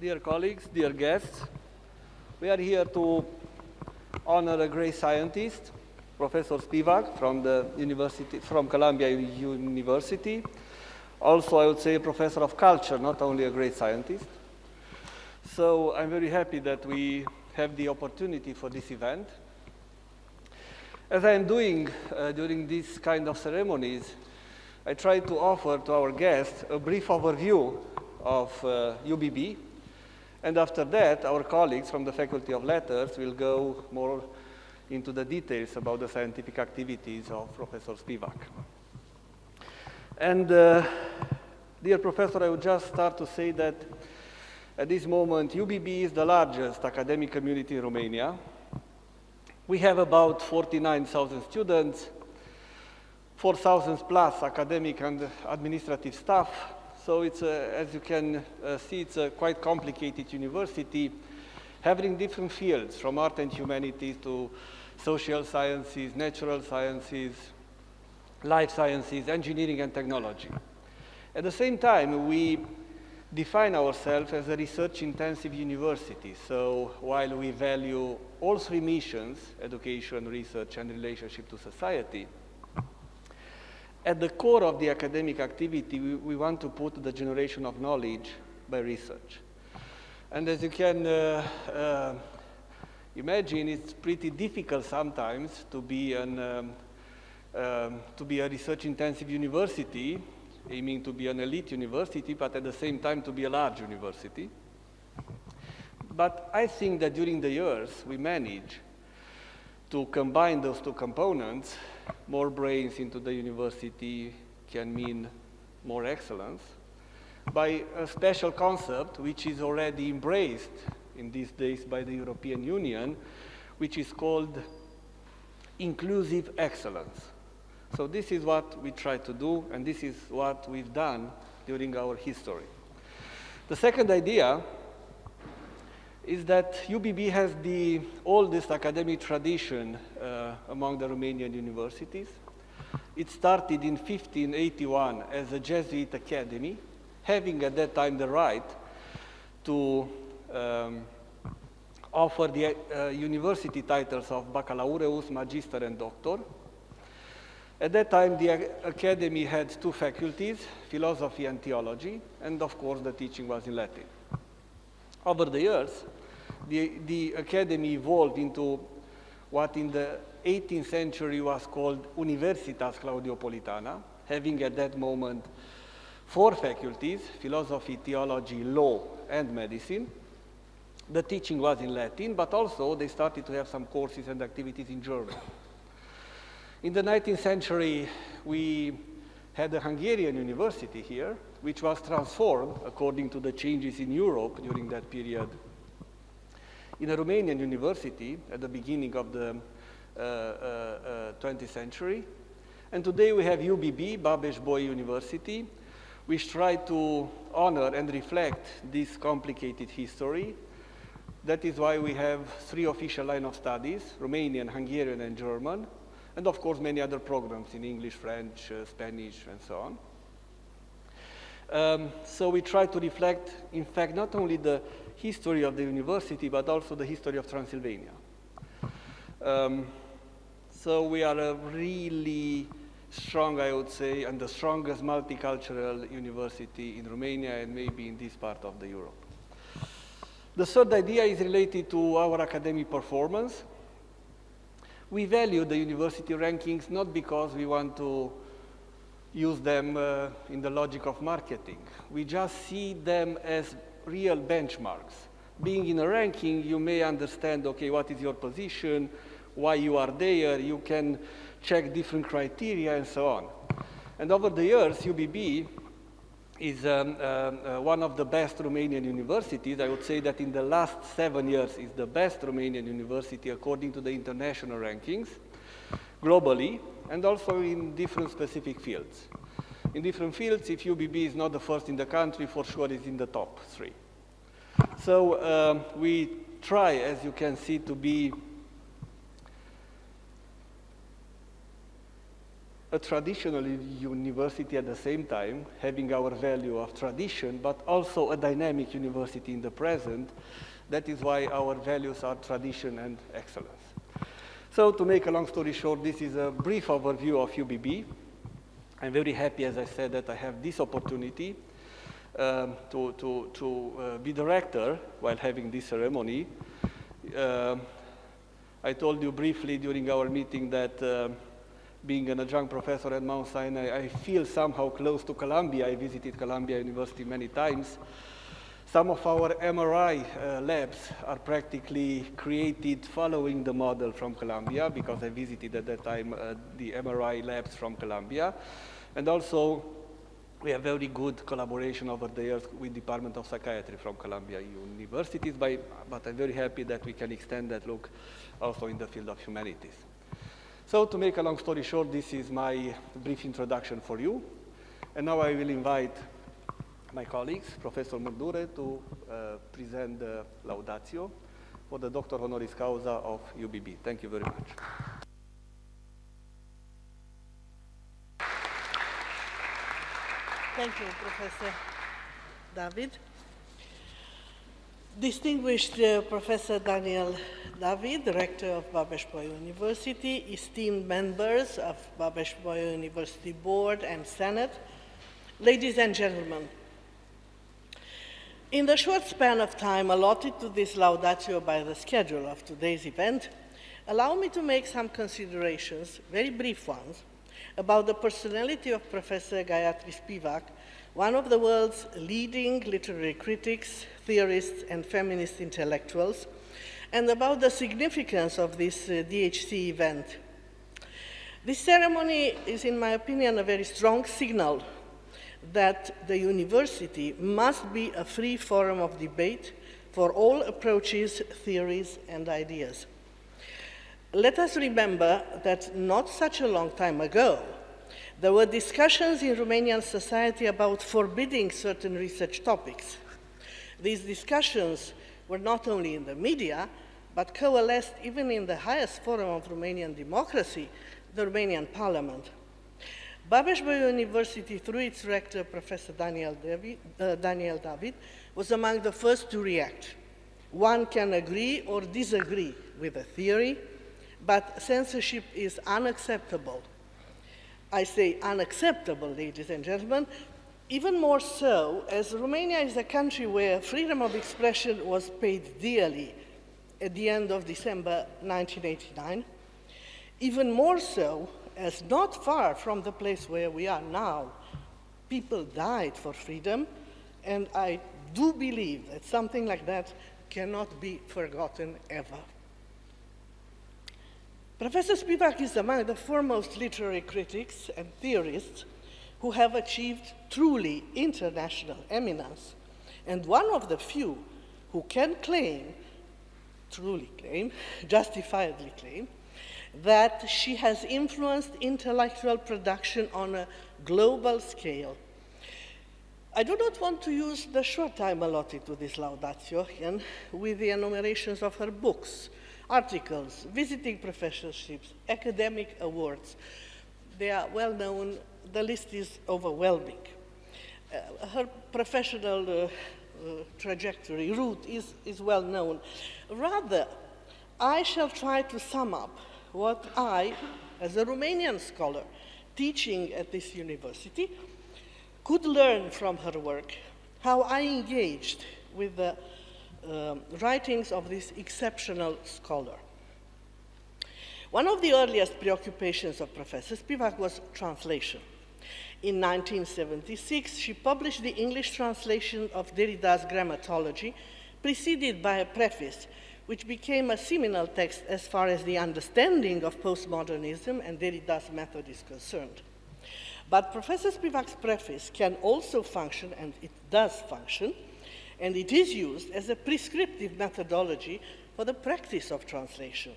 Dear colleagues, dear guests, we are here to honor a great scientist, Professor Spivak from Columbia University. Also, I would say a professor of culture, not only a great scientist. So I'm very happy that we have the opportunity for this event. As I am doing during these kind of ceremonies, I try to offer to our guests a brief overview of UBB, and after that, our colleagues from the Faculty of Letters will go more into the details about the scientific activities of Professor Spivak. And dear Professor, I would just start to say that at this moment, UBB is the largest academic community in Romania. We have about 49,000 students, 4,000 plus academic and administrative staff. So it's, as you can see, it's a quite complicated university, having different fields from art and humanities to social sciences, natural sciences, life sciences, engineering and technology. At the same time, we define ourselves as a research-intensive university. So while we value all three missions, education, research, and relationship to society, at the core of the academic activity, we want to put the generation of knowledge by research. And as you can imagine, it's pretty difficult sometimes to be a research-intensive university, aiming to be an elite university, but at the same time to be a large university. But I think that during the years, we managed to combine those two components. More brains into the university can mean more excellence, by a special concept which is already embraced in these days by the European Union, which is called inclusive excellence. So this is what we try to do, and this is what we've done during our history. The second idea is that UBB has the oldest academic tradition among the Romanian universities. It started in 1581 as a Jesuit academy, having at that time the right to offer the university titles of baccalaureus, magister, and doctor. At that time, the academy had two faculties, philosophy and theology, and of course the teaching was in Latin. Over the years, the academy evolved into what in the 18th century was called Universitas Claudiopolitana, having at that moment four faculties, philosophy, theology, law, and medicine. The teaching was in Latin, but also they started to have some courses and activities in German. In the 19th century, we had a Hungarian university here, which was transformed according to the changes in Europe during that period in a Romanian university at the beginning of the 20th century. And today we have UBB, Babeș-Bolyai University, which try to honor and reflect this complicated history. That is why we have three official line of studies, Romanian, Hungarian, and German, and of course many other programs in English, French, Spanish, and so on. So we try to reflect, in fact, not only the history of the university, but also the history of Transylvania. So we are a really strong, I would say, and the strongest multicultural university in Romania and maybe in this part of the Europe. The third idea is related to our academic performance. We value the university rankings not because we want to use them in the logic of marketing. We just see them as real benchmarks. Being in a ranking, you may understand, okay, what is your position, why you are there, you can check different criteria and so on. And over the years, UBB is one of the best Romanian universities. I would say that in the last 7 years is the best Romanian university according to the international rankings, globally, and also in different specific fields. In different fields, if UBB is not the first in the country, for sure it's in the top 3. So we try, as you can see, to be a traditional university at the same time, having our value of tradition, but also a dynamic university in the present. That is why our values are tradition and excellence. So to make a long story short, this is a brief overview of UBB. I'm very happy, as I said, that I have this opportunity to be the rector while having this ceremony. I told you briefly during our meeting that being an adjunct professor at Mount Sinai, I feel somehow close to Columbia. I visited Columbia University many times. Some of our MRI labs are practically created following the model from Columbia, because I visited at that time the MRI labs from Columbia. And also, we have very good collaboration over the years with Department of Psychiatry from Columbia Universities, but I'm very happy that we can extend that look also in the field of humanities. So to make a long story short, this is my brief introduction for you. And now I will invite my colleagues, Professor Mudure, to present the Laudatio for the Doctor Honoris Causa of UBB. Thank you very much. Thank you, Professor David. Distinguished Professor Daniel David, Rector of Babeș-Bolyai University, esteemed members of Babeș-Bolyai University Board and Senate, ladies and gentlemen, in the short span of time allotted to this Laudatio by the schedule of today's event, allow me to make some considerations, very brief ones, about the personality of Professor Gayatri Spivak, one of the world's leading literary critics, theorists, and feminist intellectuals, and about the significance of this DHC event. This ceremony is, in my opinion, a very strong signal that the university must be a free forum of debate for all approaches, theories, and ideas. Let us remember that not such a long time ago, there were discussions in Romanian society about forbidding certain research topics. These discussions were not only in the media, but coalesced even in the highest forum of Romanian democracy, the Romanian Parliament. Babeș-Bolyai University, through its rector, Professor Daniel David, was among the first to react. One can agree or disagree with a theory, but censorship is unacceptable. I say unacceptable, ladies and gentlemen, even more so as Romania is a country where freedom of expression was paid dearly at the end of December 1989, even more so as not far from the place where we are now, people died for freedom, and I do believe that something like that cannot be forgotten ever. Professor Spivak is among the foremost literary critics and theorists who have achieved truly international eminence, and one of the few who can claim, truly claim, justifiably claim, that she has influenced intellectual production on a global scale. I do not want to use the short time allotted to this Laudatio with the enumerations of her books, articles, visiting professorships, academic awards. They are well known, the list is overwhelming. Her professional trajectory, route is well known. Rather, I shall try to sum up what I, as a Romanian scholar teaching at this university, could learn from her work, how I engaged with the writings of this exceptional scholar. One of the earliest preoccupations of Professor Spivak was translation. In 1976, she published the English translation of Derrida's Grammatology, preceded by a preface, which became a seminal text as far as the understanding of postmodernism and Derrida's method is concerned. But Professor Spivak's preface can also function, and it does function, and it is used as a prescriptive methodology for the practice of translation.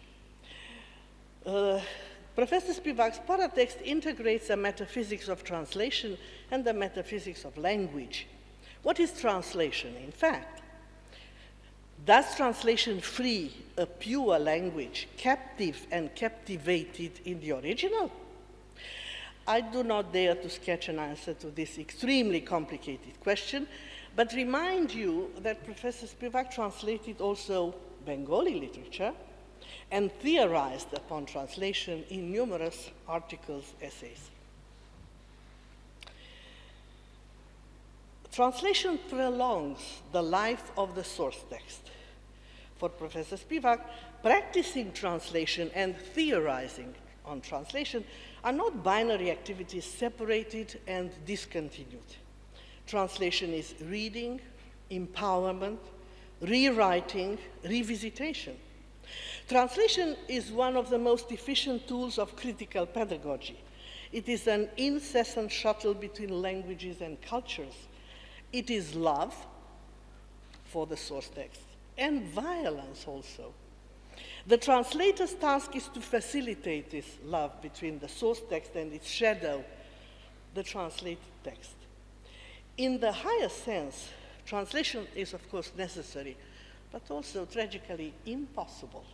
Professor Spivak's paratext integrates a metaphysics of translation and a metaphysics of language. What is translation, in fact? Does translation free a pure language, captive and captivated in the original? I do not dare to sketch an answer to this extremely complicated question, but remind you that Professor Spivak translated also Bengali literature and theorized upon translation in numerous articles, essays. Translation prolongs the life of the source text. For Professor Spivak, practicing translation and theorizing on translation are not binary activities separated and discontinued. Translation is reading, empowerment, rewriting, revisitation. Translation is one of the most efficient tools of critical pedagogy. It is an incessant shuttle between languages and cultures. It is love for the source text and violence also. The translator's task is to facilitate this love between the source text and its shadow, the translated text. In the highest sense, translation is of course necessary, but also tragically impossible.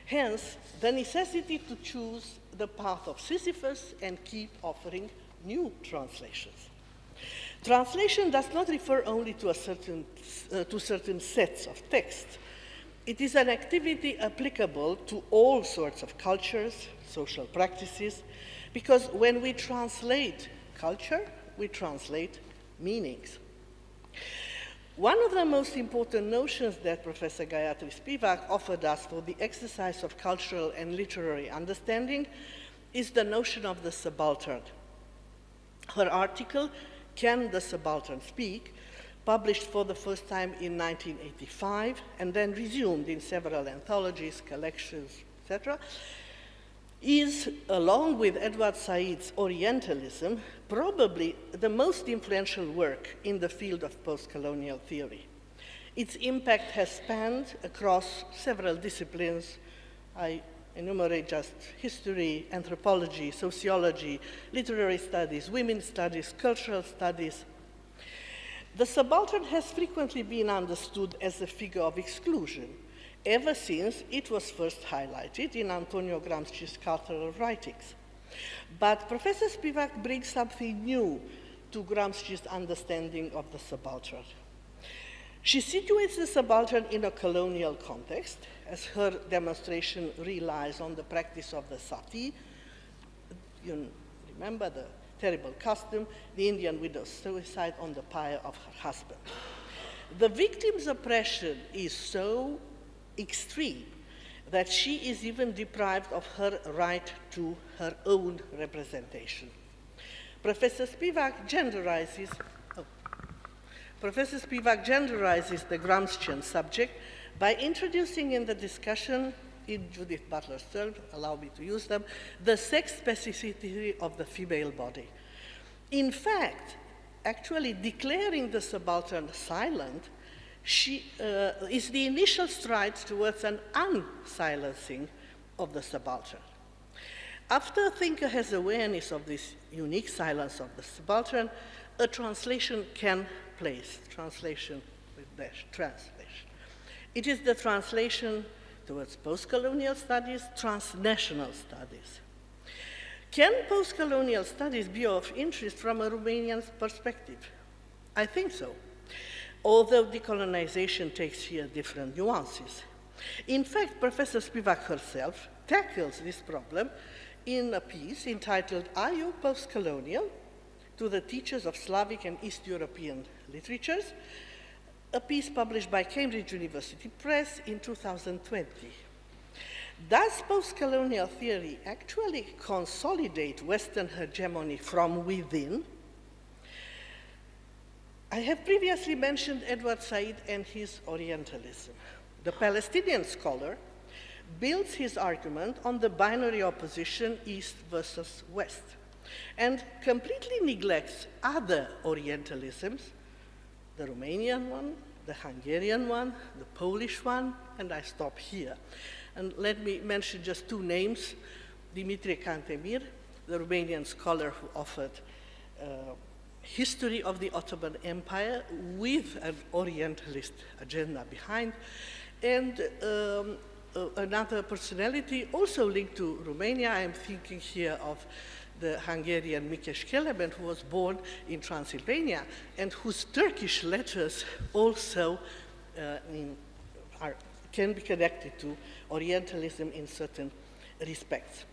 Hence, the necessity to choose the path of Sisyphus and keep offering new translations. Translation does not refer only to certain sets of text. It is an activity applicable to all sorts of cultures, social practices, because when we translate culture, we translate meanings. One of the most important notions that Professor Gayatri Spivak offered us for the exercise of cultural and literary understanding is the notion of the subaltern. Her article, Can the Subaltern Speak?, published for the first time in 1985 and then resumed in several anthologies, collections, etc., is, along with Edward Said's Orientalism, probably the most influential work in the field of post-colonial theory. Its impact has spanned across several disciplines. I enumerate just history, anthropology, sociology, literary studies, women's studies, cultural studies. The subaltern has frequently been understood as a figure of exclusion, ever since it was first highlighted in Antonio Gramsci's cultural writings. But Professor Spivak brings something new to Gramsci's understanding of the subaltern. She situates the subaltern in a colonial context, as her demonstration relies on the practice of the sati. You remember the terrible custom, the Indian widow's suicide on the pyre of her husband. The victim's oppression is so extreme that she is even deprived of her right to her own representation. Professor Spivak genderizes the Gramscian subject by introducing in the discussion, in Judith Butler's terms, allow me to use them, the sex specificity of the female body. In fact, actually declaring the subaltern silent is the initial stride towards an unsilencing of the subaltern. After a thinker has awareness of this unique silence of the subaltern, a translation can place, translation with dash, translation. It is the translation towards post-colonial studies, transnational studies. Can post-colonial studies be of interest from a Romanian perspective? I think so, although decolonization takes here different nuances. In fact, Professor Spivak herself tackles this problem in a piece entitled Are You Post-Colonial? To the Teachers of Slavic and East European Literatures, a piece published by Cambridge University Press in 2020. Does post-colonial theory actually consolidate Western hegemony from within? I have previously mentioned Edward Said and his Orientalism. The Palestinian scholar builds his argument on the binary opposition East versus West, and completely neglects other Orientalisms, the Romanian one, the Hungarian one, the Polish one, and I stop here. And let me mention just two names, Dimitrie Cantemir, the Romanian scholar who offered history of the Ottoman Empire with an Orientalist agenda behind, and another personality also linked to Romania. I'm thinking here of the Hungarian Mikes Keleben, who was born in Transylvania, and whose Turkish letters also can be connected to Orientalism in certain respects.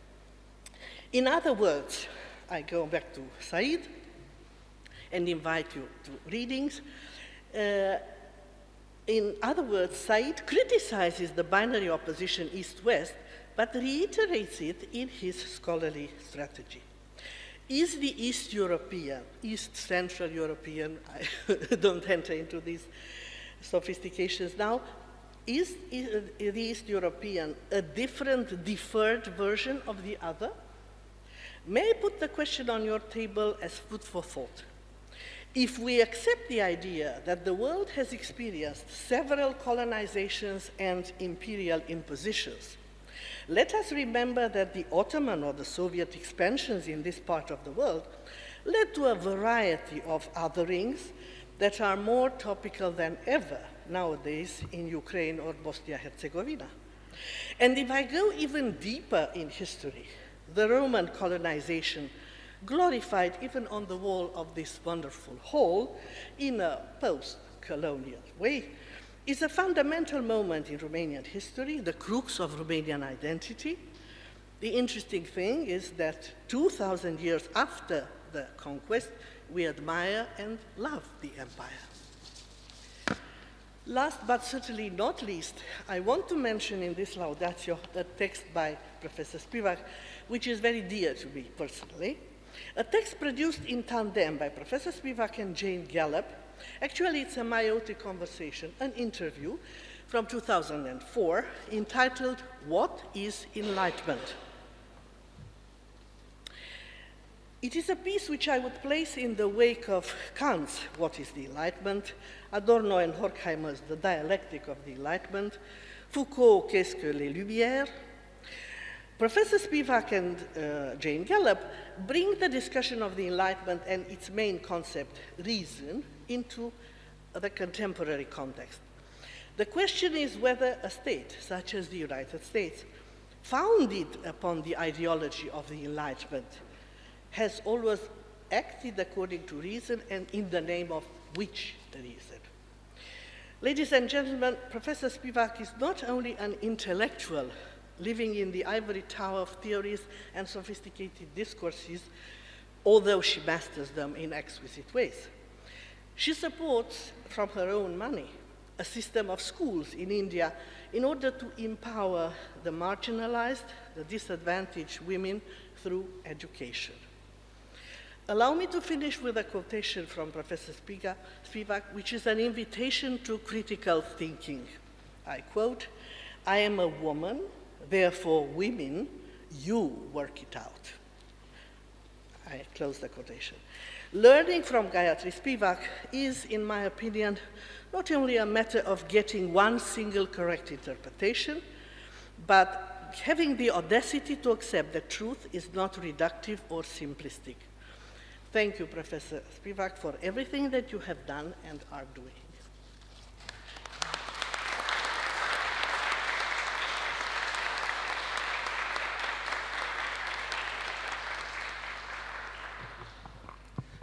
In other words, I go back to Said and invite you to readings. In other words, Said criticizes the binary opposition East-West, but reiterates it in his scholarly strategy. Is the East European, East Central European, I don't enter into these sophistications now, is the East European a different, deferred version of the other? May I put the question on your table as food for thought? If we accept the idea that the world has experienced several colonizations and imperial impositions, let us remember that the Ottoman or the Soviet expansions in this part of the world led to a variety of otherings that are more topical than ever nowadays in Ukraine or Bosnia-Herzegovina. And if I go even deeper in history, the Roman colonization, glorified even on the wall of this wonderful hall in a post-colonial way, is a fundamental moment in Romanian history, the crux of Romanian identity. The interesting thing is that 2,000 years after the conquest, we admire and love the empire. Last but certainly not least, I want to mention in this Laudatio a text by Professor Spivak, which is very dear to me personally. A text produced in tandem by Professor Spivak and Jane Gallup. Actually, it's a meiotic conversation, an interview from 2004, entitled, "What is Enlightenment?" It is a piece which I would place in the wake of Kant's What is the Enlightenment, Adorno and Horkheimer's The Dialectic of the Enlightenment, Foucault, Qu'est-ce que les Lumières? Professor Spivak and Jane Gallup bring the discussion of the Enlightenment and its main concept, reason, into the contemporary context. The question is whether a state, such as the United States, founded upon the ideology of the Enlightenment, has always acted according to reason and in the name of which reason. Ladies and gentlemen, Professor Spivak is not only an intellectual living in the ivory tower of theories and sophisticated discourses, although she masters them in exquisite ways. She supports, from her own money, a system of schools in India in order to empower the marginalized, the disadvantaged women through education. Allow me to finish with a quotation from Professor Spivak, which is an invitation to critical thinking. I quote, "I am a woman, therefore women, you work it out." I close the quotation. Learning from Gayatri Spivak is, in my opinion, not only a matter of getting one single correct interpretation, but having the audacity to accept that truth is not reductive or simplistic. Thank you, Professor Spivak, for everything that you have done and are doing.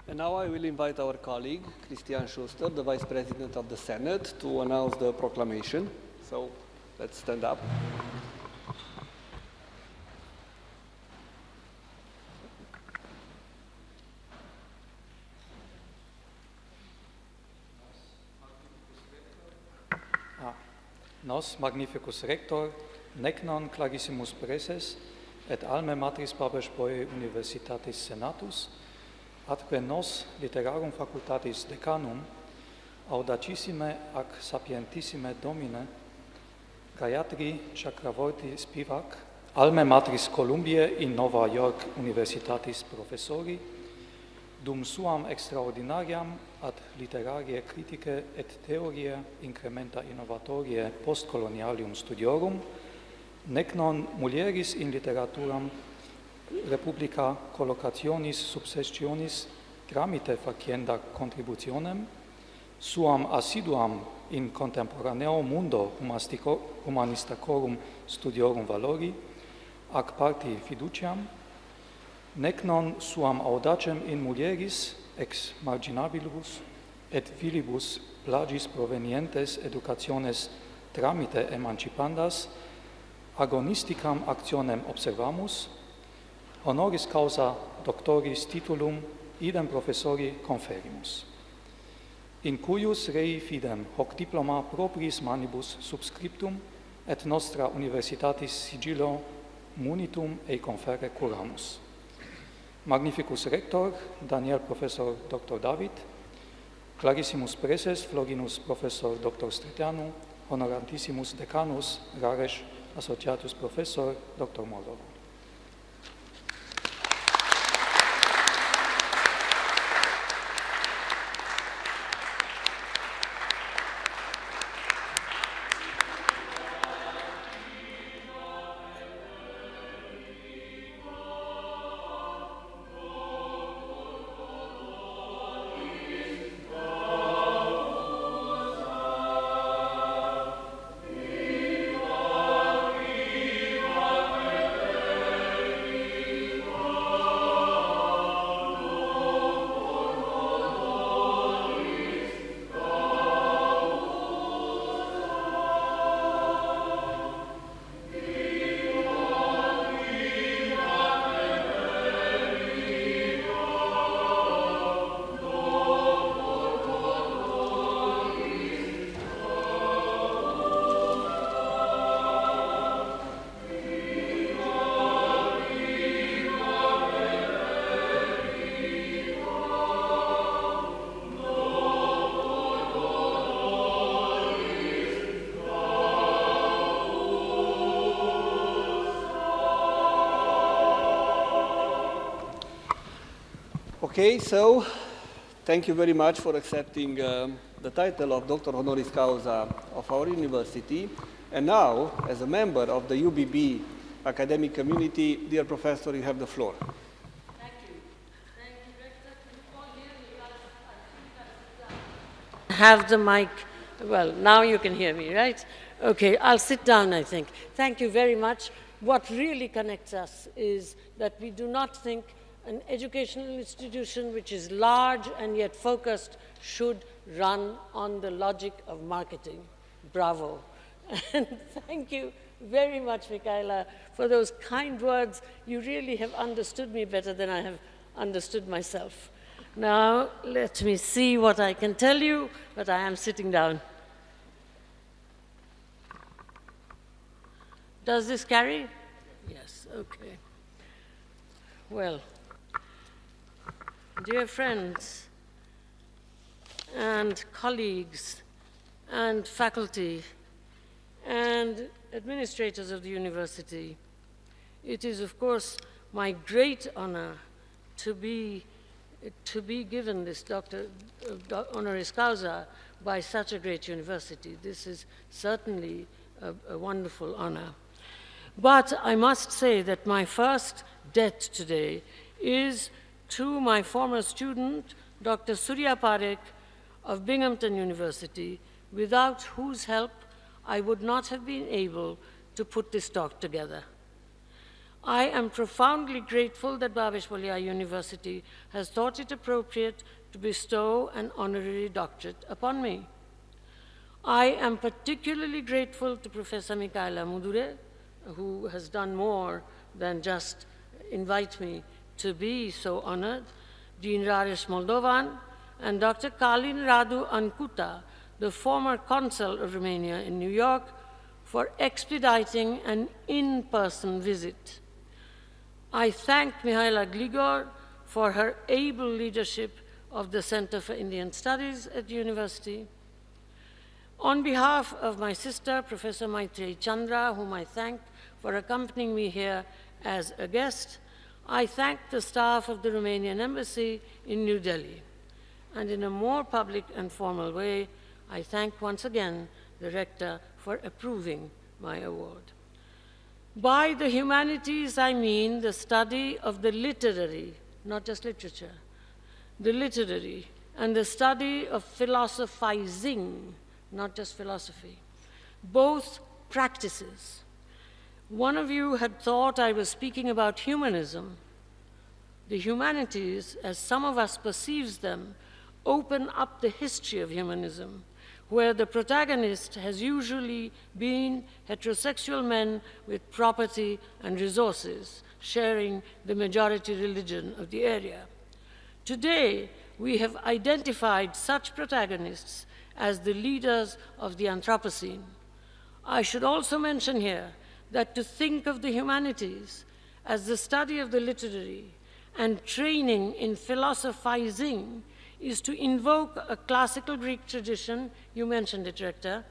And now I will invite our colleague, Christian Schuster, the Vice President of the Senate, to announce the proclamation. So let's stand up. Nos magnificus rector, nec non clagissimus preses, et alme matris Babeș-Bolyai Universitatis Senatus, atque nos literarum facultatis decanum, audacissime ac sapientissime domine, Gayatri Chakravorty Spivak, alme matris Columbiae in Nova York Universitatis professori, dum suam extraordinariam ad literarie criticae et theorie incrementa innovatorie post-colonialium studiorum, nec non mulieris in literaturam Republica collocationis subsessionis tramite facienda contributionem, suam assiduam in contemporaneo mundo humanistacorum studiorum valori, ac parti fiduciam, nec non suam audacem in mulieris ex marginabilibus et vilibus plagis provenientes educationes tramite emancipandas agonisticam actionem observamus, honoris causa doctoris titulum idem professori conferimus, in cuius rei fidem hoc diploma propriis manibus subscriptum et nostra universitatis sigillo munitum ei confere curamus. Magnificus rector, Daniel professor Dr. David, clarissimus preses Florinus professor Dr. Streteanu, honorantissimus decanus Rareș associatus professor Dr. Moldova. Okay, so thank you very much for accepting the title of Doctor Honoris Causa of our university. And now, as a member of the UBB academic community, dear professor, you have the floor. Thank you. Thank you, Rector. Can you all hear me? I have the mic. Well, now you can hear me, right? Okay, I'll sit down, I think. Thank you very much. What really connects us is that we do not think an educational institution which is large and yet focused should run on the logic of marketing. Bravo. And thank you very much, Michaela, for those kind words. You really have understood me better than I have understood myself. Now, let me see what I can tell you, but I am sitting down. Does this carry? Yes, okay. Well, dear friends and colleagues and faculty and administrators of the university, it is, of course, my great honor to be given this Doctor Honoris Causa by such a great university. This is certainly a wonderful honor. But I must say that my first debt today is to my former student, Dr. Surya Parekh of Binghamton University, without whose help I would not have been able to put this talk together. I am profoundly grateful that Babeş-Bolyai University has thought it appropriate to bestow an honorary doctorate upon me. I am particularly grateful to Professor Michaela Mudure, who has done more than just invite me to be so honored, Dean Rareș Moldovan, and Dr. Kalin Radu Ancuta, the former consul of Romania in New York, for expediting an in-person visit. I thank Mihaela Gligor for her able leadership of the Center for Indian Studies at the university. On behalf of my sister, Professor Maitreyi Chandra, whom I thank for accompanying me here as a guest, I thank the staff of the Romanian Embassy in New Delhi. And in a more public and formal way, I thank once again the Rector for approving my award. By the humanities, I mean the study of the literary, not just literature, the literary, and the study of philosophizing, not just philosophy, both practices. One of you had thought I was speaking about humanism. the humanities, as some of us perceives them, open up the history of humanism, where the protagonist has usually been heterosexual men with property and resources, sharing the majority religion of the area. Today, we have identified such protagonists as the leaders of the Anthropocene. I should also mention here that to think of the humanities as the study of the literary and training in philosophizing is to invoke a classical Greek tradition, you mentioned it, Rector,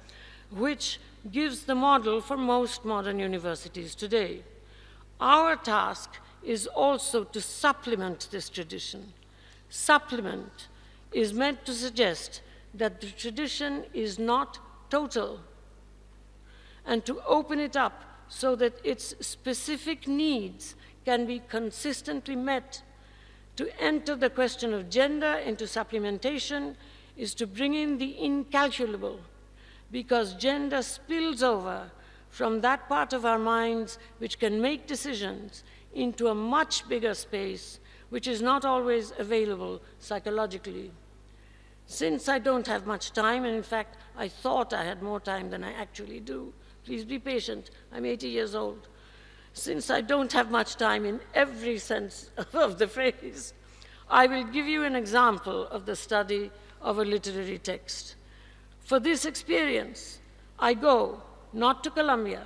which gives the model for most modern universities today. Our task is also to supplement this tradition. Supplement is meant to suggest that the tradition is not total, and to open it up so that its specific needs can be consistently met. To enter the question of gender into supplementation is to bring in the incalculable, because gender spills over from that part of our minds which can make decisions into a much bigger space which is not always available psychologically. Since I don't have much time, and in fact, I thought I had more time than I actually do, please be patient, I'm 80 years old. Since I don't have much time in every sense of the phrase, I will give you an example of the study of a literary text. For this experience, I go not to Columbia,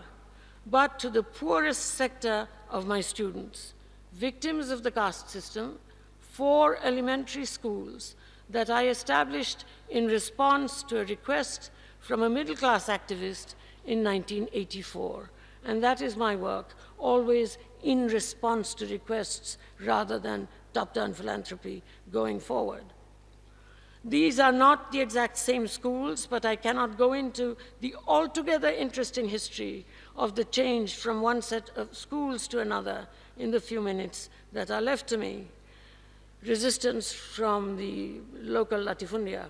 but to the poorest sector of my students, victims of the caste system, 4 elementary schools that I established in response to a request from a middle-class activist in 1984. And that is my work, always in response to requests rather than top-down philanthropy going forward. These are not the exact same schools, but I cannot go into the altogether interesting history of the change from one set of schools to another in the few minutes that are left to me. Resistance from the local latifundia.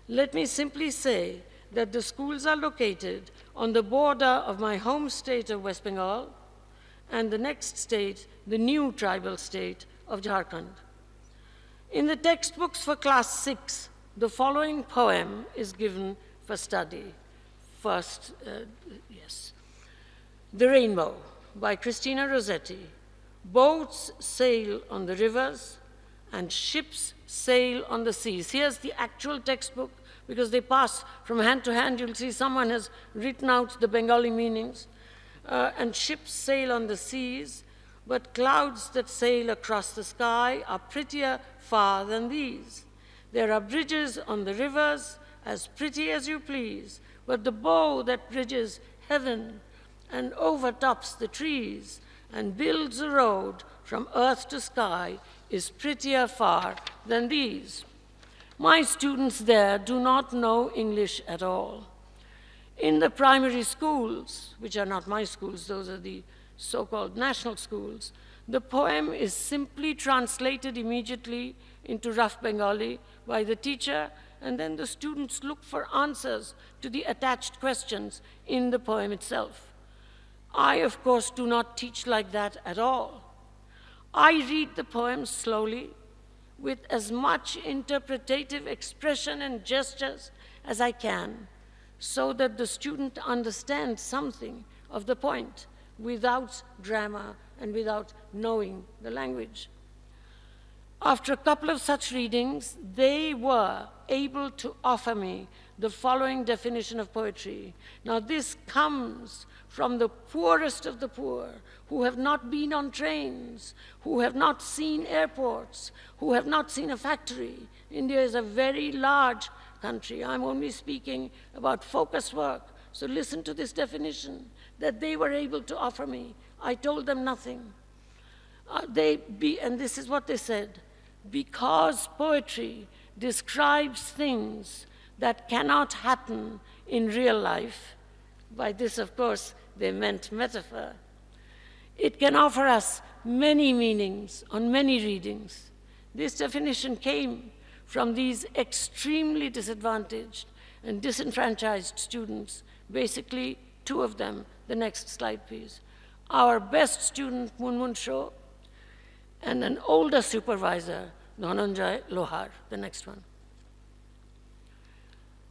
Let me simply say that the schools are located on the border of my home state of West Bengal and the next state, the new tribal state of Jharkhand. In the textbooks for class 6, the following poem is given for study. First, The Rainbow by Christina Rossetti. Boats sail on the rivers and ships sail on the seas. Here's the actual textbook, because they pass from hand to hand. You'll see someone has written out the Bengali meanings. And ships sail on the seas, but clouds that sail across the sky are prettier far than these. There are bridges on the rivers, as pretty as you please, but the bow that bridges heaven and overtops the trees and builds a road from earth to sky is prettier far than these. My students there do not know English at all. In the primary schools, which are not my schools, those are the so-called national schools, the poem is simply translated immediately into rough Bengali by the teacher, and then the students look for answers to the attached questions in the poem itself. I, of course, do not teach like that at all. I read the poem slowly, with as much interpretative expression and gestures as I can, so that the student understands something of the point without drama and without knowing the language. After a couple of such readings, they were able to offer me the following definition of poetry. Now, this comes from the poorest of the poor, who have not been on trains, who have not seen airports, who have not seen a factory. India is a very large country. I'm only speaking about focus work. So listen to this definition that they were able to offer me. I told them nothing. And this is what they said: because poetry describes things that cannot happen in real life, by this, of course, they meant metaphor, it can offer us many meanings on many readings. This definition came from these extremely disadvantaged and disenfranchised students, basically 2 of them. The next slide, please. Our best student, Munmun Sho, and an older supervisor, Dhananjay Lohar, the next one.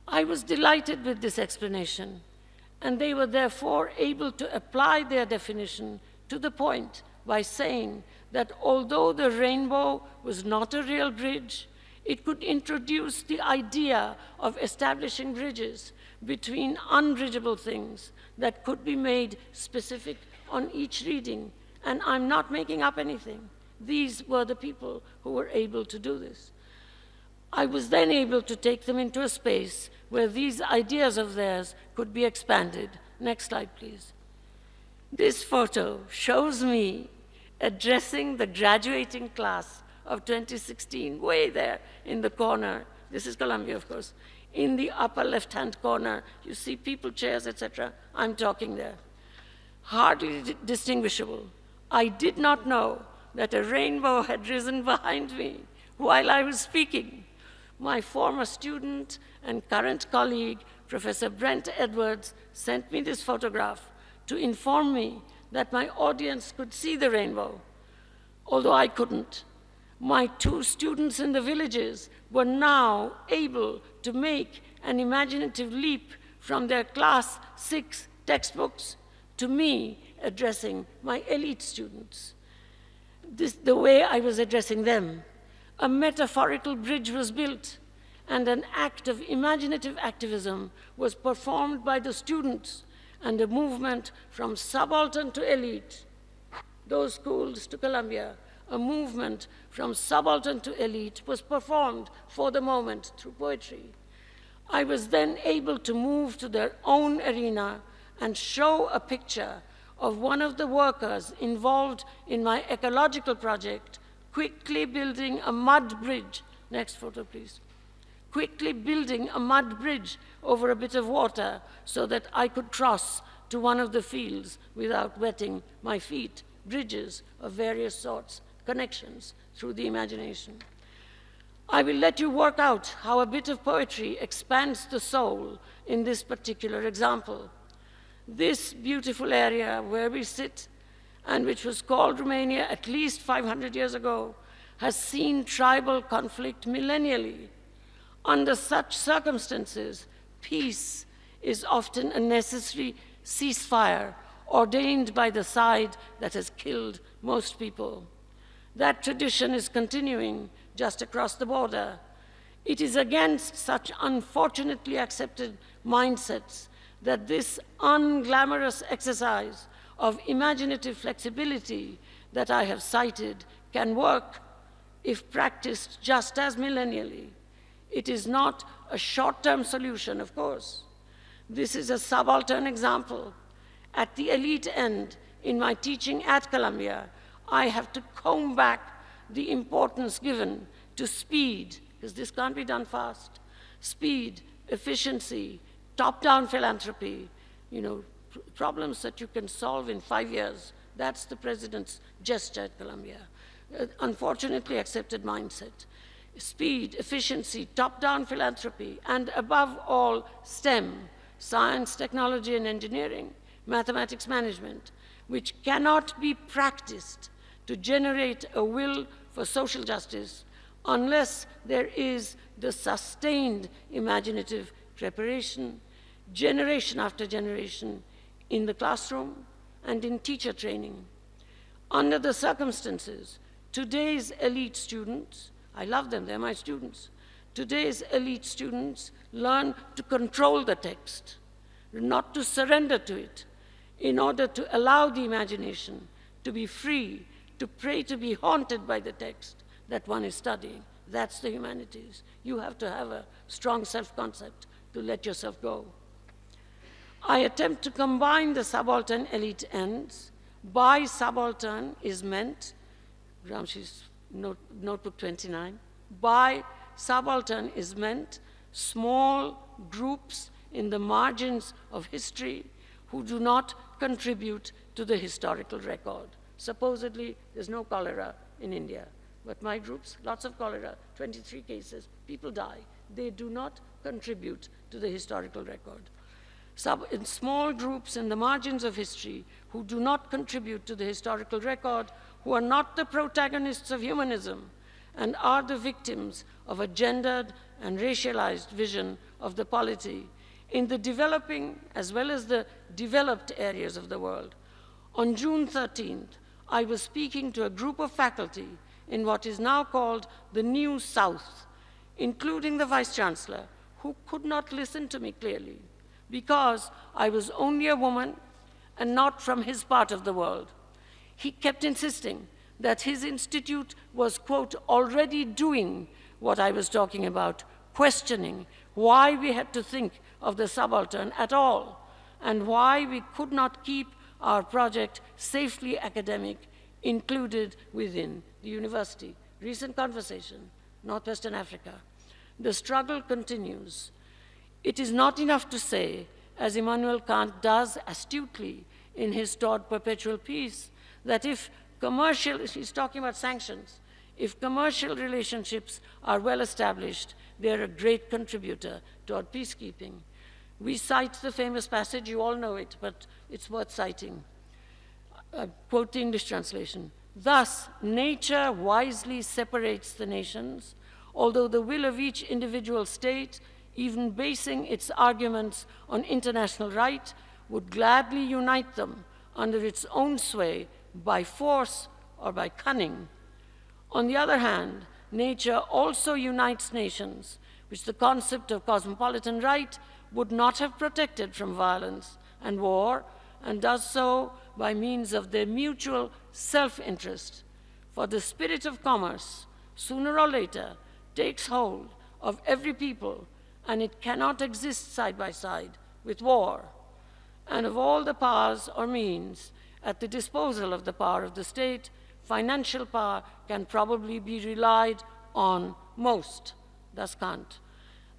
I was delighted with this explanation, and they were therefore able to apply their definition to the point by saying that although the rainbow was not a real bridge, it could introduce the idea of establishing bridges between unbridgeable things that could be made specific on each reading. And I'm not making up anything. These were the people who were able to do this. I was then able to take them into a space where these ideas of theirs could be expanded. Next slide, please. This photo shows me addressing the graduating class of 2016, way there in the corner. This is Columbia, of course. In the upper left-hand corner, you see people, chairs, etc. I'm talking there. Hardly distinguishable. I did not know that a rainbow had risen behind me while I was speaking. My former student and current colleague, Professor Brent Edwards, sent me this photograph to inform me that my audience could see the rainbow, although I couldn't. My two students in the villages were now able to make an imaginative leap from their class 6 textbooks to me addressing my elite students. The way I was addressing them, a metaphorical bridge was built, and an act of imaginative activism was performed by the students, and a movement from subaltern to elite, those schools to Columbia, a movement from subaltern to elite was performed for the moment through poetry. I was then able to move to their own arena and show a picture of one of the workers involved in my ecological project, quickly building a mud bridge. Next photo, please. Quickly building a mud bridge over a bit of water so that I could cross to one of the fields without wetting my feet. Bridges of various sorts, connections through the imagination. I will let you work out how a bit of poetry expands the soul in this particular example. This beautiful area where we sit, and which was called Romania at least 500 years ago, has seen tribal conflict millennially. Under such circumstances, peace is often a necessary ceasefire ordained by the side that has killed most people. That tradition is continuing just across the border. It is against such unfortunately accepted mindsets that this unglamorous exercise of imaginative flexibility that I have cited can work if practiced just as millennially. It is not a short-term solution, of course. This is a subaltern example. At the elite end, in my teaching at Columbia, I have to comb back the importance given to speed, because this can't be done fast. Speed, efficiency, top-down philanthropy, problems that you can solve in 5 years. That's the president's gesture at Columbia. Unfortunately accepted mindset. Speed, efficiency, top-down philanthropy, and above all, STEM, science, technology, and engineering, mathematics management, which cannot be practiced to generate a will for social justice unless there is the sustained imaginative preparation, generation after generation, in the classroom and in teacher training. Under the circumstances, today's elite students, I love them, they're my students. Today's elite students learn to control the text, not to surrender to it, in order to allow the imagination to be free, to pray, to be haunted by the text that one is studying. That's the humanities. You have to have a strong self-concept to let yourself go. I attempt to combine the subaltern elite ends. By subaltern is meant, Gramsci's notebook 29, by subaltern is meant small groups in the margins of history who do not contribute to the historical record. Supposedly, there's no cholera in India, but my groups, lots of cholera, 23 cases, people die. They do not contribute to the historical record. In small groups in the margins of history who do not contribute to the historical record who are not the protagonists of humanism and are the victims of a gendered and racialized vision of the polity in the developing as well as the developed areas of the world. On June 13th, I was speaking to a group of faculty in what is now called the New South, including the Vice-Chancellor, who could not listen to me clearly because I was only a woman and not from his part of the world. He kept insisting that his institute was, quote, already doing what I was talking about, questioning why we had to think of the subaltern at all and why we could not keep our project safely academic included within the university. Recent conversation, Northwestern Africa. The struggle continues. It is not enough to say, as Immanuel Kant does astutely in his Toward Perpetual Peace, that if commercial, he's talking about sanctions, if commercial relationships are well established, they're a great contributor toward peacekeeping. We cite the famous passage, you all know it, but it's worth citing. Quote the English translation. Thus, nature wisely separates the nations, although the will of each individual state, even basing its arguments on international right, would gladly unite them under its own sway by force or by cunning. On the other hand, nature also unites nations, which the concept of cosmopolitan right would not have protected from violence and war, and does so by means of their mutual self-interest. For the spirit of commerce, sooner or later, takes hold of every people, and it cannot exist side by side with war. And of all the powers or means at the disposal of the power of the state, financial power can probably be relied on most. Thus Kant.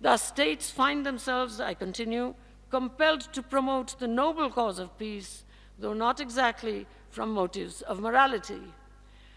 Thus states find themselves, I continue, compelled to promote the noble cause of peace, though not exactly from motives of morality.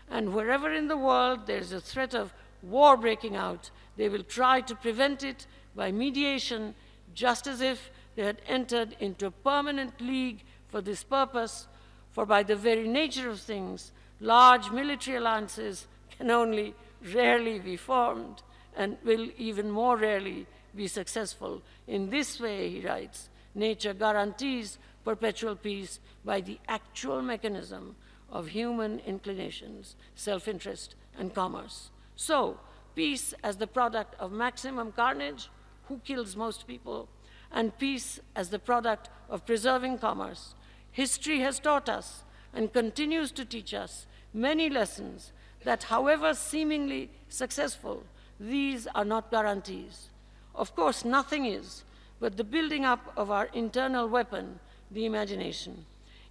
And wherever in the world there is a threat of war breaking out, they will try to prevent it by mediation, just as if they had entered into a permanent league for this purpose, for by the very nature of things, large military alliances can only rarely be formed and will even more rarely be successful. In this way, he writes, nature guarantees perpetual peace by the actual mechanism of human inclinations, self-interest, and commerce. So, peace as the product of maximum carnage, who kills most people, and peace as the product of preserving commerce. History has taught us and continues to teach us many lessons that, however seemingly successful, these are not guarantees. Of course, nothing is, but the building up of our internal weapon, the imagination,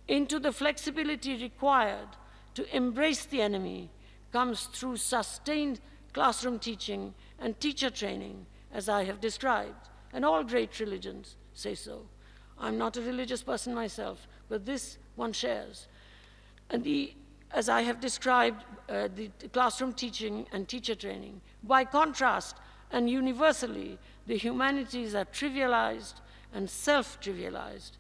into the flexibility required to embrace the enemy comes through sustained classroom teaching and teacher training, as I have described, and all great religions say so. I'm not a religious person myself, but this one shares. And as I have described, the classroom teaching and teacher training. By contrast, and universally, the humanities are trivialized and self-trivialized.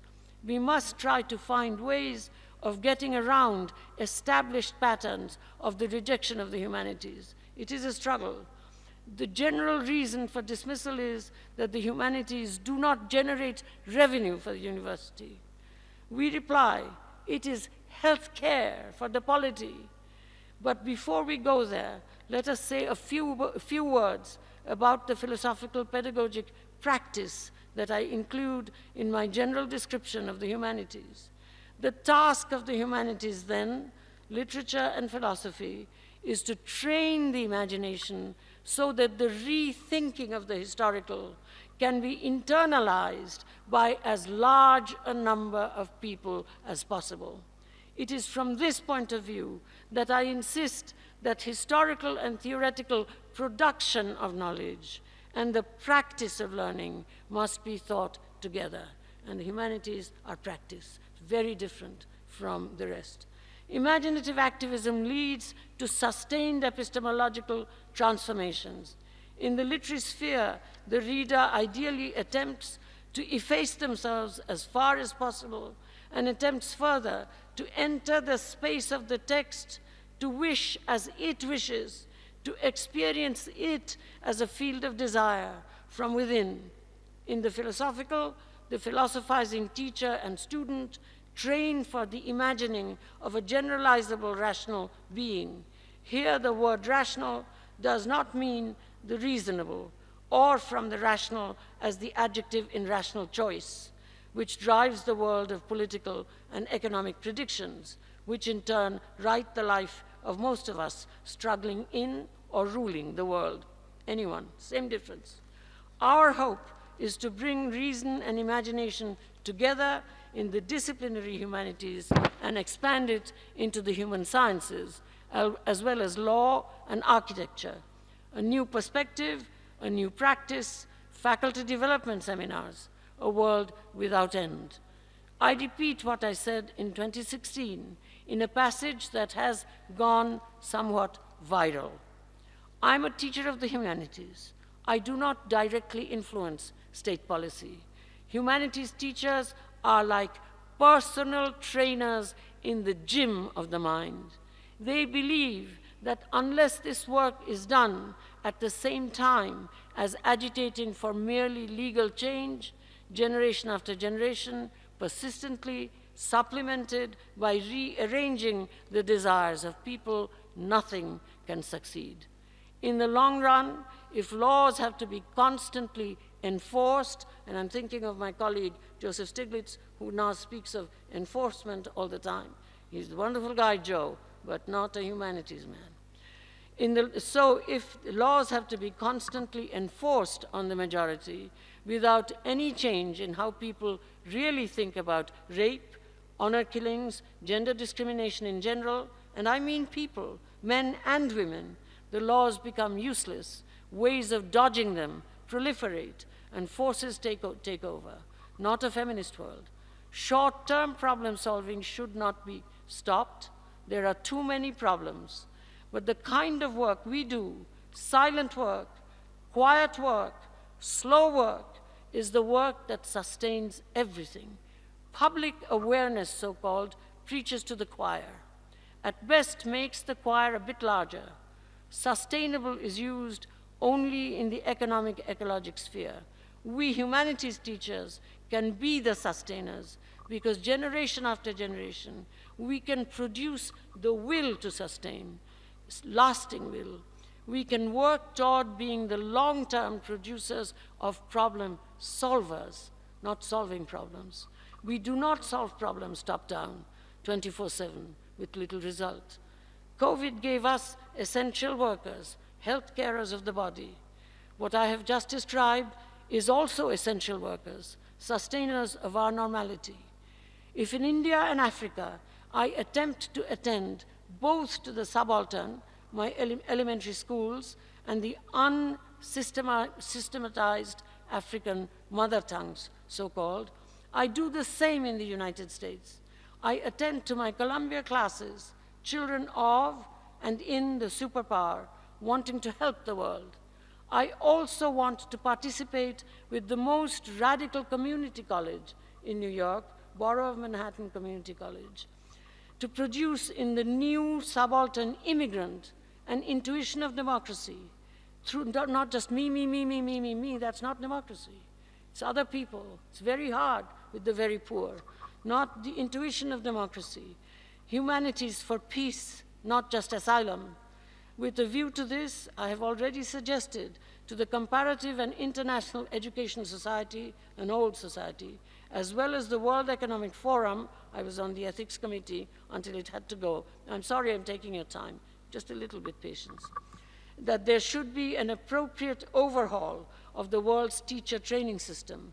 We must try to find ways of getting around established patterns of the rejection of the humanities. It is a struggle. The general reason for dismissal is that the humanities do not generate revenue for the university. We reply, it is health care for the polity. But before we go there, let us say a few words about the philosophical pedagogic practice that I include in my general description of the humanities. The task of the humanities then, literature and philosophy, is to train the imagination so that the rethinking of the historical can be internalized by as large a number of people as possible. It is from this point of view that I insist that historical and theoretical production of knowledge and the practice of learning must be thought together. And the humanities are practice, very different from the rest. Imaginative activism leads to sustained epistemological transformations. In the literary sphere, the reader ideally attempts to efface themselves as far as possible and attempts further to enter the space of the text, to wish as it wishes, to experience it as a field of desire from within. In the philosophical, the philosophizing teacher and student train for the imagining of a generalizable rational being. Here the word rational does not mean the reasonable, or from the rational as the adjective in rational choice, which drives the world of political and economic predictions, which in turn write the life of most of us struggling in or ruling the world. Anyone, same difference. Our hope is to bring reason and imagination together in the disciplinary humanities and expand it into the human sciences, as well as law and architecture. A new perspective, a new practice, faculty development seminars, a world without end. I repeat what I said in 2016 in a passage that has gone somewhat viral. I'm a teacher of the humanities. I do not directly influence state policy. Humanities teachers are like personal trainers in the gym of the mind. They believe that unless this work is done at the same time as agitating for merely legal change, generation after generation, persistently supplemented by rearranging the desires of people, nothing can succeed. In the long run, if laws have to be constantly enforced, and I'm thinking of my colleague Joseph Stiglitz, who now speaks of enforcement all the time. He's a wonderful guy, Joe, but not a humanities man. So if laws have to be constantly enforced on the majority without any change in how people really think about rape, honor killings, gender discrimination in general, and I mean people, men and women, the laws become useless, ways of dodging them proliferate, and forces take over. Not a feminist world. Short-term problem solving should not be stopped. There are too many problems. But the kind of work we do, silent work, quiet work, slow work, is the work that sustains everything. Public awareness, so-called, preaches to the choir. At best, makes the choir a bit larger. Sustainable is used only in the economic, ecologic sphere. We humanities teachers can be the sustainers because generation after generation, we can produce the will to sustain, lasting will. We can work toward being the long-term producers of problem solvers, not solving problems. We do not solve problems top-down, 24/7, with little result. COVID gave us essential workers, health carers of the body. What I have just described is also essential workers, sustainers of our normality. If in India and Africa, I attempt to attend both to the subaltern, my elementary schools, and the unsystematized African mother tongues, so-called, I do the same in the United States. I attend to my Columbia classes, children of and in the superpower, wanting to help the world. I also want to participate with the most radical community college in New York, Borough of Manhattan Community College, to produce in the new subaltern immigrant an intuition of democracy, through not just me, that's not democracy. It's other people. It's very hard with the very poor, not the intuition of democracy. Humanities for peace, not just asylum. With a view to this, I have already suggested to the Comparative and International Education Society, an old society, as well as the World Economic Forum, I was on the ethics committee until it had to go. I'm sorry I'm taking your time, just a little bit patience. That there should be an appropriate overhaul of the world's teacher training system.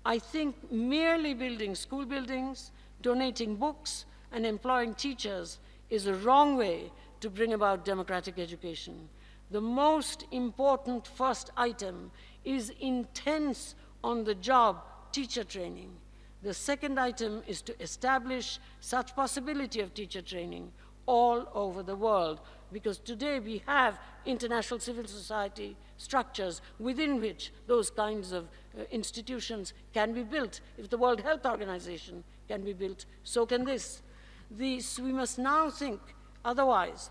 I think merely building school buildings, donating books, and employing teachers is a wrong way to bring about democratic education. The most important first item is intense on-the-job teacher training. The second item is to establish such possibility of teacher training all over the world, because today we have international civil society structures within which those kinds of institutions can be built. If the World Health Organization can be built, so can this. We must now think otherwise.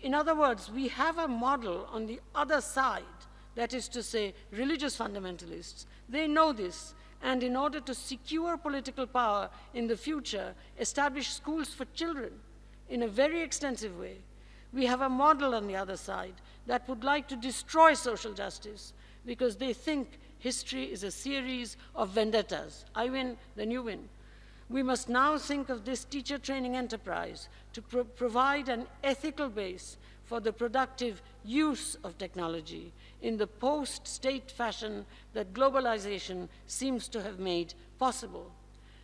In other words, we have a model on the other side, that is to say, religious fundamentalists. They know this, and in order to secure political power in the future, establish schools for children in a very extensive way. We have a model on the other side that would like to destroy social justice because they think history is a series of vendettas. I win, then you win. We must now think of this teacher training enterprise to provide an ethical base for the productive use of technology in the post-state fashion that globalization seems to have made possible.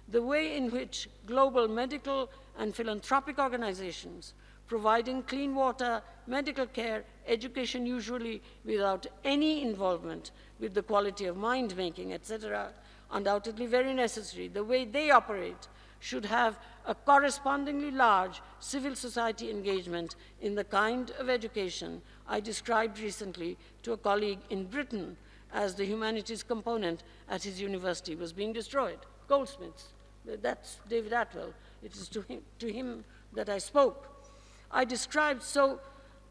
The way in which global medical and philanthropic organizations providing clean water, medical care, education usually without any involvement with the quality of mind-making, etc., undoubtedly very necessary. The way they operate should have a correspondingly large civil society engagement in the kind of education I described recently to a colleague in Britain as the humanities component at his university was being destroyed. Goldsmiths, that's David Atwell. It is to him that I spoke. I described, so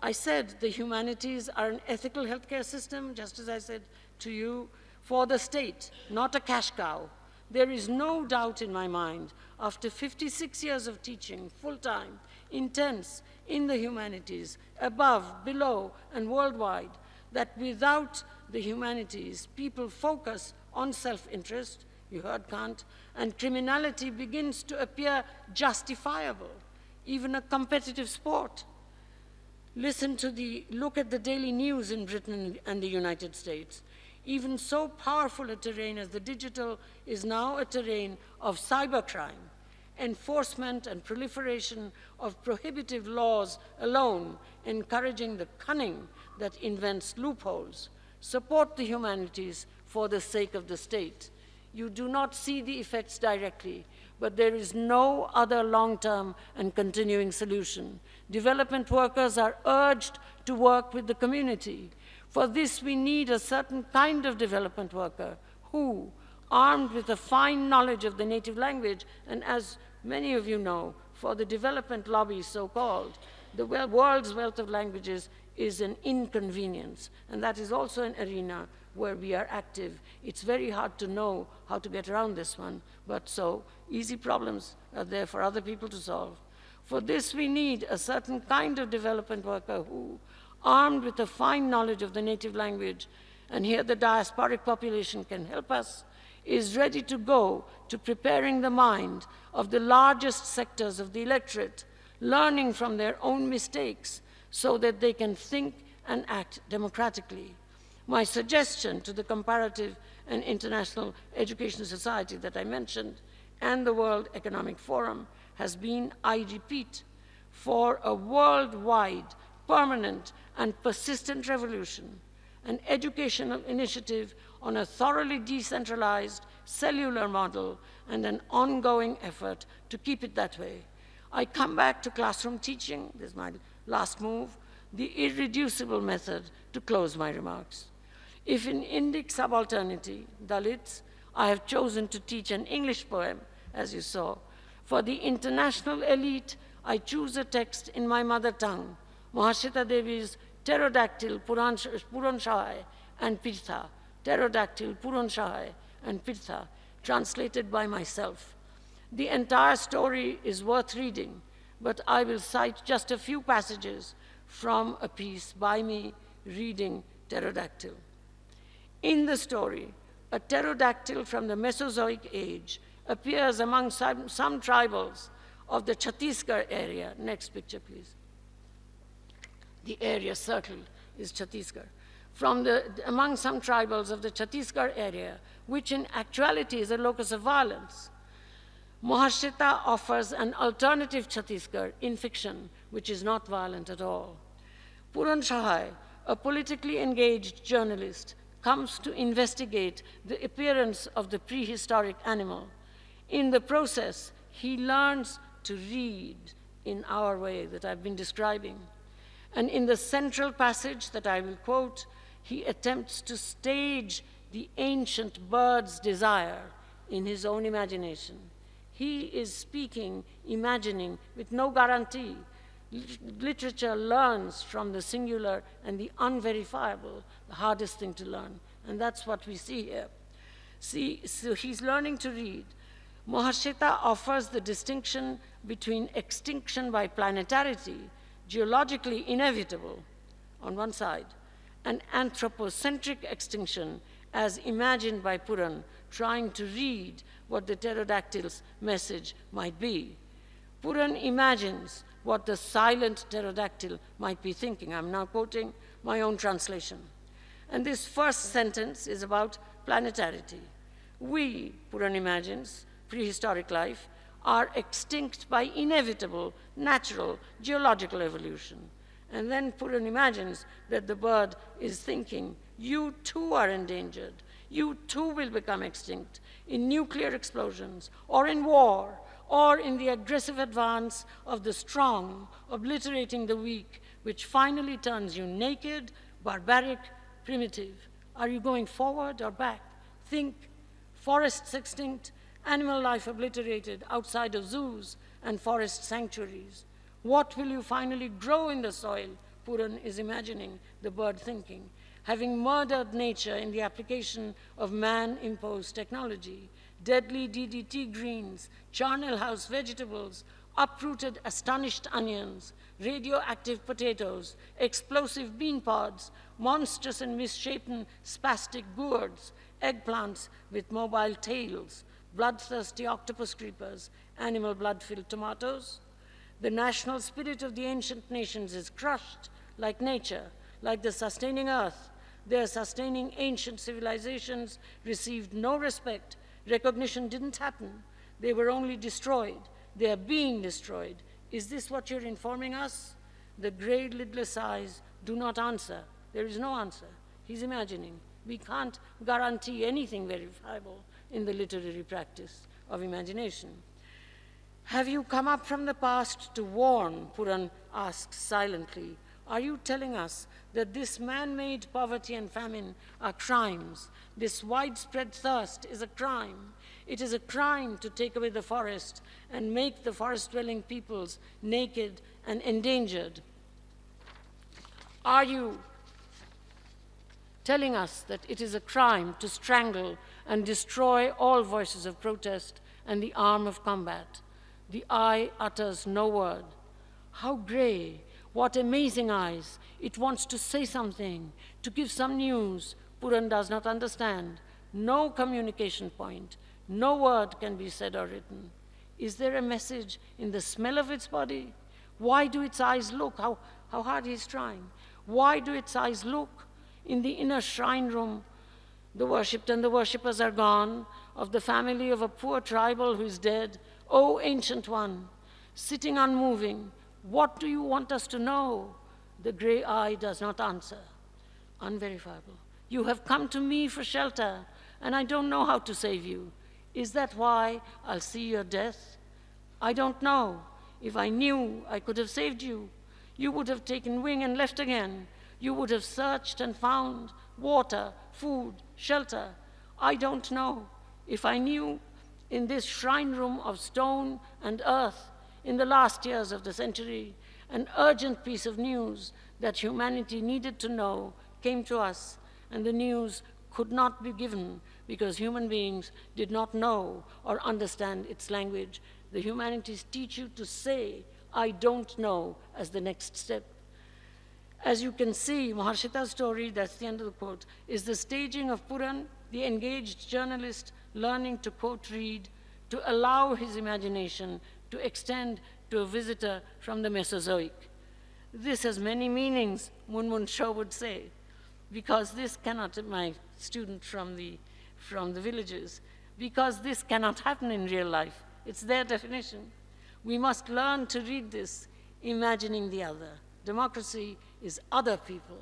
I said the humanities are an ethical healthcare system, just as I said to you, for the state, not a cash cow. There is no doubt in my mind, after 56 years of teaching, full-time, intense, in the humanities, above, below, and worldwide, that without the humanities, people focus on self-interest, you heard Kant, and criminality begins to appear justifiable, even a competitive sport. Look at the daily news in Britain and the United States. Even so powerful a terrain as the digital is now a terrain of cybercrime. Enforcement and proliferation of prohibitive laws alone, encouraging the cunning that invents loopholes. Support the humanities for the sake of the state. You do not see the effects directly, but there is no other long-term and continuing solution. Development workers are urged to work with the community. For this, we need a certain kind of development worker who, armed with a fine knowledge of the native language, and as many of you know, for the development lobby, so-called, the world's wealth of languages is an inconvenience, and that is also an arena where we are active. It's very hard to know how to get around this one, but so easy problems are there for other people to solve. For this, we need a certain kind of development worker who, armed with a fine knowledge of the native language, and here the diasporic population can help us, is ready to go to preparing the mind of the largest sectors of the electorate, learning from their own mistakes so that they can think and act democratically. My suggestion to the Comparative and International Education Society that I mentioned and the World Economic Forum has been, I repeat, for a worldwide, permanent, and persistent revolution, an educational initiative on a thoroughly decentralized cellular model and an ongoing effort to keep it that way. I come back to classroom teaching, this is my last move, the irreducible method to close my remarks. If in Indic subalternity, Dalits, I have chosen to teach an English poem, as you saw, for the international elite, I choose a text in my mother tongue, Mahashita Devi's Pterodactyl, Puran Shahai, and Pirtha, Pterodactyl, Puran Shahai, and Pirtha, translated by myself. The entire story is worth reading, but I will cite just a few passages from a piece by me reading Pterodactyl. In the story, a pterodactyl from the Mesozoic age appears among some tribals of the Chhattisgarh area. Next picture, please. The area circled is Chhattisgarh. Among some tribals of the Chhattisgarh area, which in actuality is a locus of violence, Mahashita offers an alternative Chhattisgarh in fiction, which is not violent at all. Puran Shahai, a politically engaged journalist, comes to investigate the appearance of the prehistoric animal. In the process, he learns to read in our way that I've been describing. And in the central passage that I will quote, he attempts to stage the ancient bird's desire in his own imagination. He is speaking, imagining, with no guarantee Literature learns from the singular and the unverifiable, the hardest thing to learn. And that's what we see here. See, so he's learning to read. Mahashita offers the distinction between extinction by planetarity, geologically inevitable, on one side, and anthropocentric extinction, as imagined by Puran, trying to read what the pterodactyl's message might be. Puran imagines what the silent pterodactyl might be thinking. I'm now quoting my own translation. And this first sentence is about planetarity. We, Puran imagines, prehistoric life, are extinct by inevitable, natural, geological evolution. And then Puran imagines that the bird is thinking, you too are endangered. You too will become extinct in nuclear explosions, or in war, or in the aggressive advance of the strong, obliterating the weak, which finally turns you naked, barbaric, primitive. Are you going forward or back? Think, forests extinct, animal life obliterated outside of zoos and forest sanctuaries. What will you finally grow in the soil? Puran is imagining the bird thinking. Having murdered nature in the application of man-imposed technology, deadly DDT greens, charnel house vegetables, uprooted astonished onions, radioactive potatoes, explosive bean pods, monstrous and misshapen spastic gourds, eggplants with mobile tails, bloodthirsty octopus creepers, animal blood-filled tomatoes. The national spirit of the ancient nations is crushed like nature, like the sustaining earth. Their sustaining ancient civilizations received no respect. Recognition didn't happen. They were only destroyed. They are being destroyed. Is this what you're informing us? The gray lidless eyes do not answer. There is no answer. He's imagining. We can't guarantee anything verifiable in the literary practice of imagination. Have you come up from the past to warn? Puran asks silently. Are you telling us that this man-made poverty and famine are crimes? This widespread thirst is a crime. It is a crime to take away the forest and make the forest-dwelling peoples naked and endangered. Are you telling us that it is a crime to strangle and destroy all voices of protest and the arm of combat? The eye utters no word. How gray! What amazing eyes. It wants to say something, to give some news. Puran does not understand. No communication point. No word can be said or written. Is there a message in the smell of its body? Why do its eyes look? How hard he's trying. Why do its eyes look? In the inner shrine room, the worshipped and the worshippers are gone, of the family of a poor tribal who is dead. O ancient one, sitting unmoving, what do you want us to know? The gray eye does not answer. Unverifiable. You have come to me for shelter, and I don't know how to save you. Is that why I'll see your death? I don't know. If I knew, I could have saved you. You would have taken wing and left again. You would have searched and found water, food, shelter. I don't know. If I knew, in this shrine room of stone and earth, in the last years of the century, an urgent piece of news that humanity needed to know came to us, and the news could not be given because human beings did not know or understand its language. The humanities teach you to say, I don't know, as the next step. As you can see, Mahashita's story, that's the end of the quote, is the staging of Puran, the engaged journalist, learning to quote read, to allow his imagination to extend to a visitor from the Mesozoic. This has many meanings, Munmun Shah would say, because this cannot, my student from the villages, because this cannot happen in real life. It's their definition. We must learn to read this, imagining the other. Democracy is other people.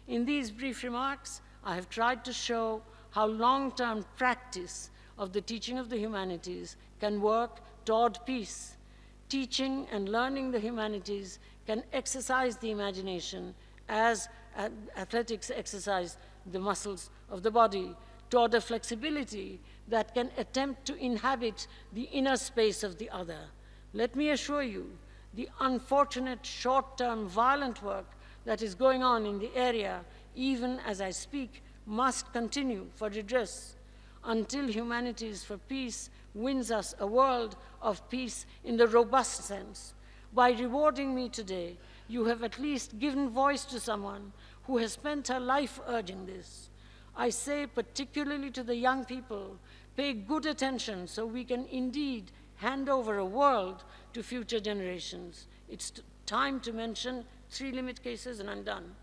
In these brief remarks, I have tried to show how long-term practice of the teaching of the humanities can work toward peace. Teaching and learning the humanities can exercise the imagination as athletics exercise the muscles of the body, toward a flexibility that can attempt to inhabit the inner space of the other. Let me assure you, the unfortunate short-term violent work that is going on in the area, even as I speak, must continue for redress until Humanities for Peace wins us a world of peace in the robust sense. By rewarding me today, you have at least given voice to someone who has spent her life urging this. I say particularly to the young people, pay good attention so we can indeed hand over a world to future generations. It's time to mention 3 limit cases and I'm done.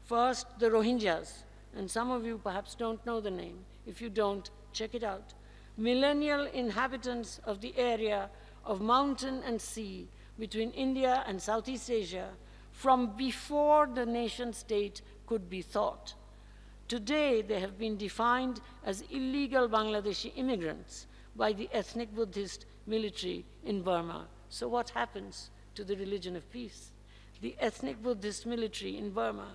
First, the Rohingyas, and some of you perhaps don't know the name. If you don't, check it out. Millennial inhabitants of the area of mountain and sea between India and Southeast Asia from before the nation state could be thought. Today, they have been defined as illegal Bangladeshi immigrants by the ethnic Buddhist military in Burma. So what happens to the religion of peace? The ethnic Buddhist military in Burma.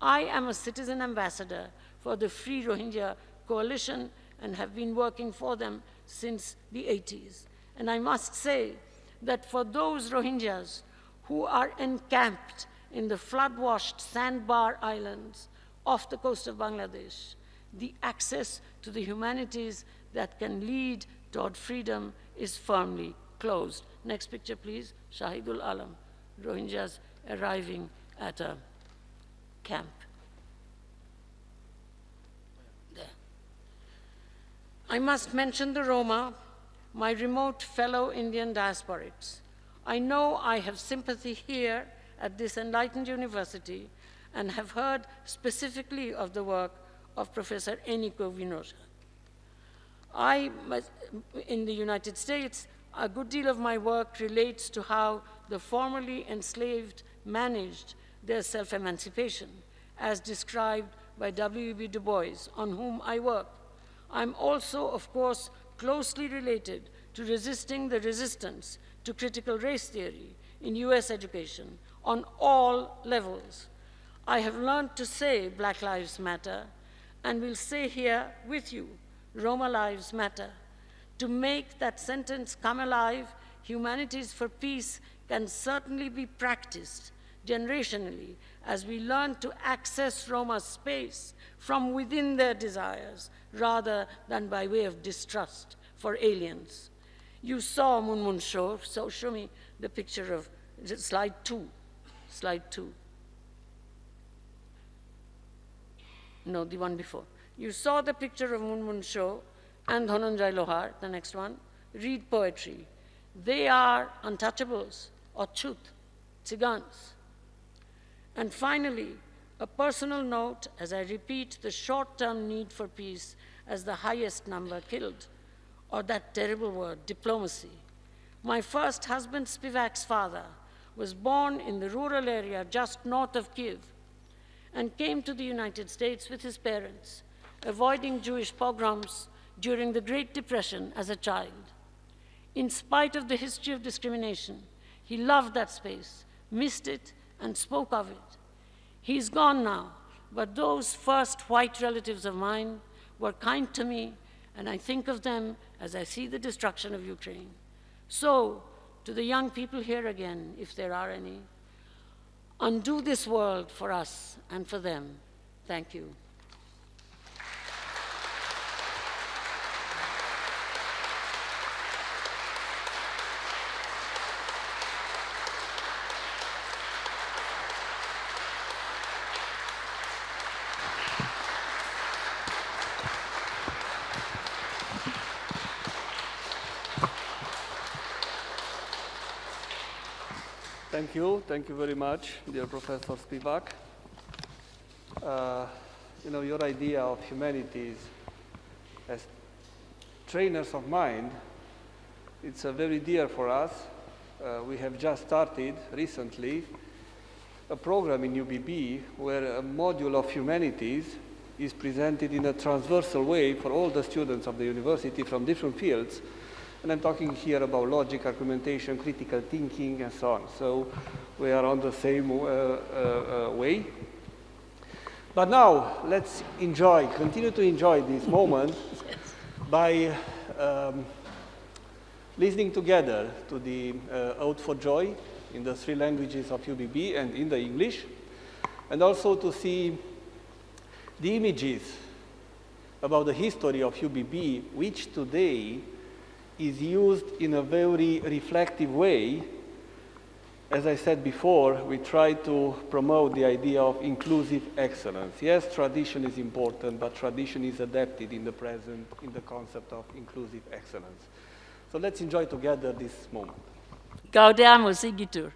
I am a citizen ambassador for the Free Rohingya Coalition and have been working for them since the 80s. And I must say that for those Rohingyas who are encamped in the flood-washed sandbar islands off the coast of Bangladesh, the access to the humanities that can lead toward freedom is firmly closed. Next picture, please. Shahidul Alam, Rohingyas arriving at a camp. There. I must mention the Roma, my remote fellow Indian diasporics. I know I have sympathy here at this enlightened university and have heard specifically of the work of Professor Eniko Vinosa. In the United States, a good deal of my work relates to how the formerly enslaved managed their self-emancipation, as described by W.E.B. Du Bois, on whom I work. I'm also, of course, closely related to resisting the resistance to critical race theory in US education on all levels. I have learned to say Black Lives Matter, and will say here with you, Roma Lives Matter. To make that sentence come alive, Humanities for Peace can certainly be practiced generationally as we learn to access Roma space from within their desires rather than by way of distrust for aliens. You saw Munmun show, so show me the picture of slide 2. Slide 2. No, the one before. You saw the picture of Munmun show and Dhananjay Lohar, the next one, read poetry. They are untouchables, or Chut, Tzigans. And finally, a personal note as I repeat the short-term need for peace as the highest number killed, or that terrible word, diplomacy. My first husband, Spivak's father, was born in the rural area just north of Kiev and came to the United States with his parents, avoiding Jewish pogroms during the Great Depression as a child. In spite of the history of discrimination, he loved that space, missed it, and spoke of it. He's gone now, but those first white relatives of mine were kind to me, and I think of them as I see the destruction of Ukraine. So, to the young people here again, if there are any, undo this world for us and for them. Thank you. Thank you very much, dear Professor Spivak. Your idea of humanities as trainers of mind, it's very dear for us. We have just started recently a program in UBB where a module of humanities is presented in a transversal way for all the students of the university from different fields. And I'm talking here about logic, argumentation, critical thinking, and so on. So we are on the same way. But now, let's continue to enjoy this moment by listening together to the Ode for Joy in the 3 languages of UBB and in the English, and also to see the images about the history of UBB, which today is used in a very reflective way. As I said before, we try to promote the idea of inclusive excellence. Yes, tradition is important, but tradition is adapted in the present in the concept of inclusive excellence. So let's enjoy together this moment. Gaudeamus igitur.